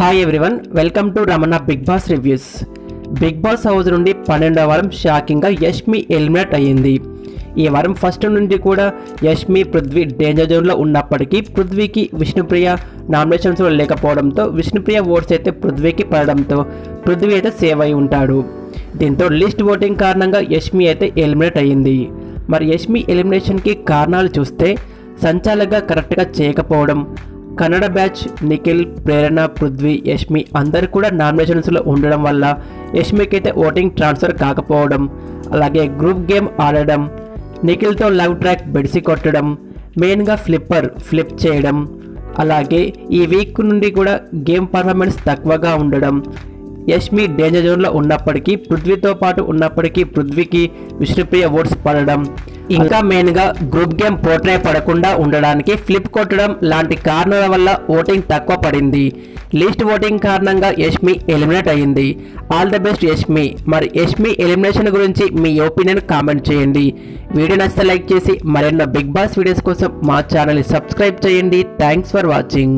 Hi everyone, welcome to Ramana Bigg Boss reviews. Bigg Boss house నుండి 12వ వారం షాకింగ్గా యష్మి ఎలిమినేట్ అయ్యింది. ఈ వారం ఫస్ట్ నుండి కూడా యష్మి, పృథ్వీ డేంజర్ జోన్లో ఉన్నప్పటికీ పృథ్వీకి విష్ణుప్రియ నామినేషన్స్లో లేకపోవడంతో విష్ణుప్రియ ఓట్స్ అయితే పృథ్వీకి పడడంతో పృథ్వీ అయితే సేవ్ అయి ఉంటాడు. దీంతో లిస్ట్ ఓటింగ్ కారణంగా యష్మి అయితే ఎలిమినేట్ అయ్యింది. మరి యష్మి ఎలిమినేషన్కి కారణాలు చూస్తే సంచాలకుగా కరెక్ట్గా చేయకపోవడం, కన్నడ బ్యాచ్ నిఖిల్, ప్రేరణ, పృథ్వీ, యష్మి అందరు కూడా నామినేషన్స్లో ఉండడం వల్ల యష్మికి అయితే ఓటింగ్ ట్రాన్స్ఫర్ కాకపోవడం, అలాగే గ్రూప్ గేమ్ ఆడడం, నిఖిల్తో లవ్ ట్రాక్ బెడిసి కొట్టడం, మెయిన్గా ఫ్లిప్ చేయడం, అలాగే ఈ వీక్ నుండి కూడా గేమ్ పర్ఫార్మెన్స్ తక్కువగా ఉండడం, యష్మి డేంజర్ జోన్లో ఉన్నప్పటికీ పృథ్వీతో పాటు ఉన్నప్పటికీ పృథ్వీకి విష్ణుప్రియ ఓట్స్ పడడం, ఇంకా మెయిన్గా గ్రూప్ గేమ్ పోర్ట్రే పడకుండా ఉండడానికి ఫ్లిప్ కొట్టడం లాంటి కారణాల వల్ల ఓటింగ్ తక్కువ పడింది. లీస్ట్ ఓటింగ్ కారణంగా యష్మి ఎలిమినేట్ అయ్యింది. All the best Yashmi. మరి యష్మి ఎలిమినేషన్ గురించి మీ ఒపీనియన్ కామెంట్ చేయండి. వీడియో నచ్చితే లైక్ చేసి మరెన్నో బిగ్ బాస్ వీడియోస్ కోసం మా ఛానల్ని సబ్స్క్రైబ్ చేయండి. Thanks for watching.